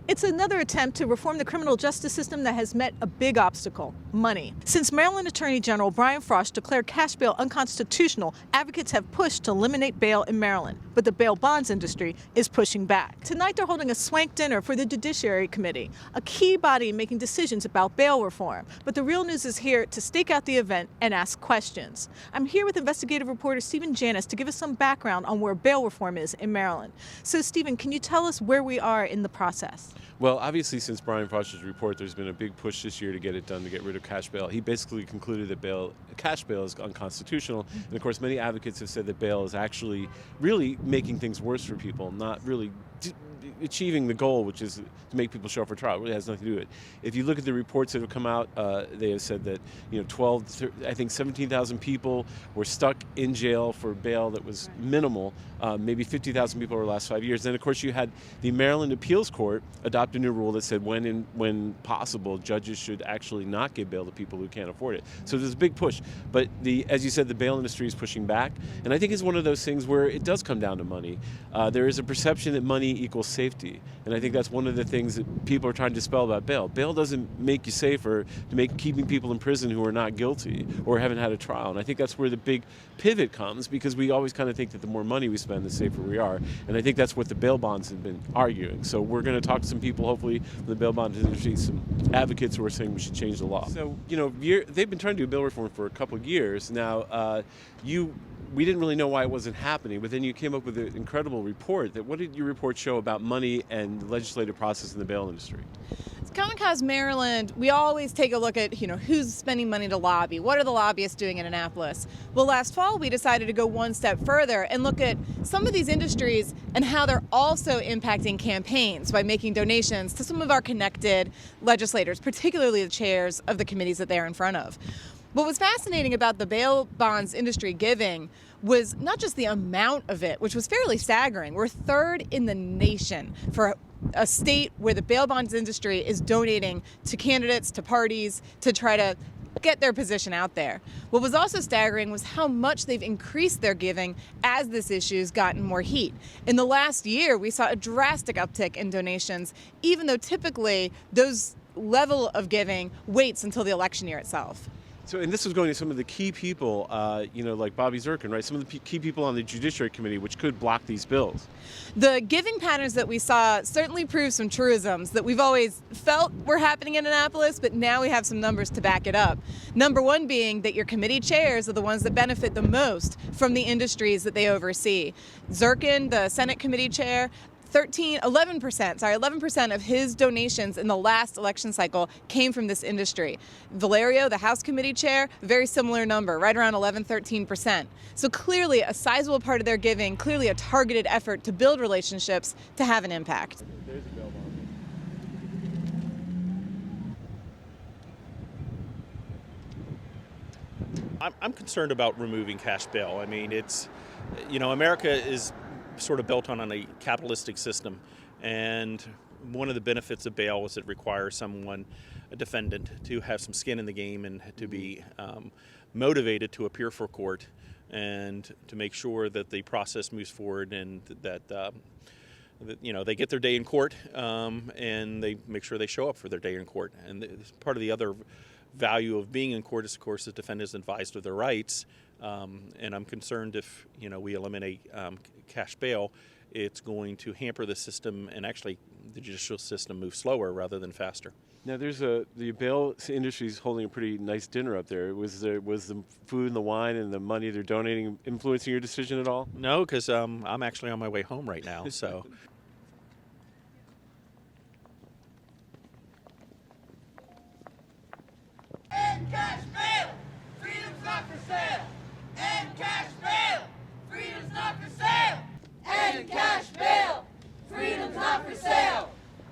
It's another attempt to reform the criminal justice system that has met a big obstacle: money. Since Maryland Attorney General Brian Frost declared cash bail unconstitutional, advocates have pushed to eliminate bail in Maryland. But the bail bonds industry is pushing back. Tonight they're holding a swank dinner for the Judiciary Committee, a key body in making decisions about bail reform. But the real news is here to stake out the event and ask questions. I'm here with investigative reporter Stephen Janis to give us some background on where bail reform is in Maryland. So Stephen, can you tell us where we are in the process? Well, obviously, since Brian Frost's report, there's been a big push this year to get it done, to get rid of cash bail. He basically concluded that cash bail is unconstitutional. And of course, many advocates have said that bail is actually really making things worse for people, not really achieving the goal, which is to make people show up for trial. It really has nothing to do with it. If you look at the reports that have come out, they have said that 17,000 people were stuck in jail for bail that was minimal. Maybe 50,000 people over the last 5 years. Then, of course, you had the Maryland Appeals Court adopt a new rule that said when possible, judges should actually not give bail to people who can't afford it. So there's a big push. But as you said, the bail industry is pushing back. And I think it's one of those things where it does come down to money. There is a perception that money equals safety. And I think that's one of the things that people are trying to dispel about bail. Bail doesn't make you safer to make keeping people in prison who are not guilty or haven't had a trial. And I think that's where the big pivot comes, because we always kind of think that the more money we spend, the safer we are. And I think that's what the bail bonds have been arguing. So we're going to talk to some people, hopefully, from the bail bond industry, some advocates who are saying we should change the law. So, they've been trying to do bail reform for a couple of years. Now, we didn't really know why it wasn't happening, but then you came up with an incredible report. What did your report show about money and the legislative process in the bail industry? Common Cause Maryland, we always take a look at, who's spending money to lobby. What are the lobbyists doing in Annapolis? Well, last fall, we decided to go one step further and look at some of these industries and how they're also impacting campaigns by making donations to some of our connected legislators, particularly the chairs of the committees that they're in front of. What was fascinating about the bail bonds industry giving was not just the amount of it, which was fairly staggering. We're third in the nation for a state where the bail bonds industry is donating to candidates, to parties, to try to get their position out there. What was also staggering was how much they've increased their giving as this issue's gotten more heat. In the last year, we saw a drastic uptick in donations, even though typically those level of giving waits until the election year itself. So, and this was going to some of the key people, like Bobby Zirkin, right? Some of the key people on the Judiciary Committee, which could block these bills. The giving patterns that we saw certainly prove some truisms that we've always felt were happening in Annapolis, but now we have some numbers to back it up. Number one being that your committee chairs are the ones that benefit the most from the industries that they oversee. Zirkin, the Senate committee chair, 11% of his donations in the last election cycle came from this industry. Valerio, the House Committee Chair, very similar number, right around 13%. So clearly a sizable part of their giving, clearly a targeted effort to build relationships to have an impact. There's a bail bond. I'm concerned about removing cash bail. I mean, America is sort of built on a capitalistic system, and one of the benefits of bail is it requires a defendant, to have some skin in the game and to be motivated to appear for court and to make sure that the process moves forward and that they get their day in court and they make sure they show up for their day in court. And part of the other value of being in court is, of course, the defendant is advised of their rights. And I'm concerned if we eliminate cash bail, it's going to hamper the system, and actually the judicial system moves slower rather than faster. Now, the bail industry is holding a pretty nice dinner up there. Was the food and the wine and the money they're donating influencing your decision at all? No, because I'm actually on my way home right now. So. End cash bail! Freedom's not for sale! End cash bail! Freedom's not for sale! End cash bail! Freedom's not for sale!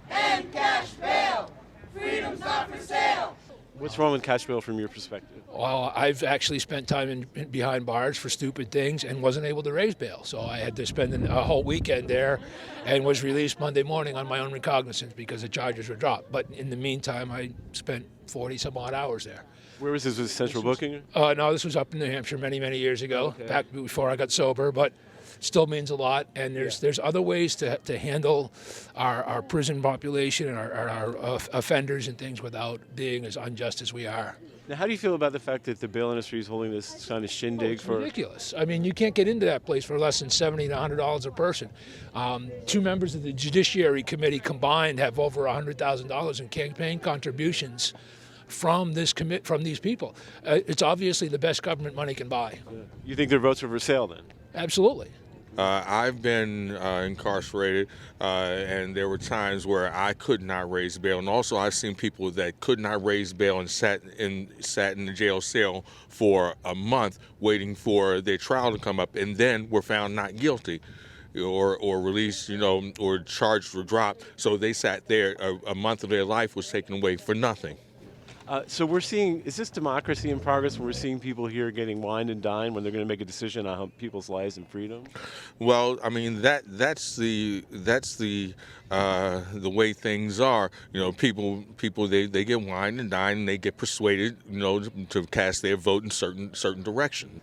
End cash bail! Freedom's not for sale! What's wrong with cash bail from your perspective? Well, I've actually spent time behind bars for stupid things and wasn't able to raise bail. So I had to spend a whole weekend there and was released Monday morning on my own recognizance because the charges were dropped. But in the meantime, I spent 40 some odd hours there. Where was this? Was it Central Booking? No, this was up in New Hampshire many, many years ago, back before I got sober. But still means a lot. And there's other ways to handle our prison population and our offenders and things without being as unjust as we are. Now, how do you feel about the fact that the bail industry is holding this kind of shindig It's for? ridiculous. I mean, you can't get into that place for less than $70 to $100 a person. 2 members of the Judiciary Committee combined have over $100,000 in campaign contributions from these people. It's obviously the best government money can buy. You think their votes are for sale then? Absolutely. I've been incarcerated, and there were times where I could not raise bail, and also I've seen people that could not raise bail and sat in the jail cell for a month waiting for their trial to come up, and then were found not guilty, or released, or charged or dropped. So they sat there. A month of their life was taken away for nothing. So we're seeing, is this democracy in progress when we're seeing people here getting wined and dined when they're going to make a decision on people's lives and freedom? Well, I mean that's the way things are. People they get wined and dined and they get persuaded, to cast their vote in certain direction.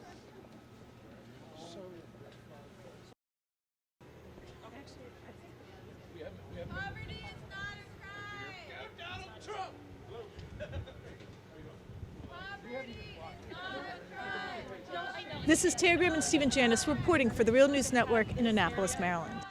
This is Tara Graham and Stephen Janis reporting for the Real News Network in Annapolis, Maryland.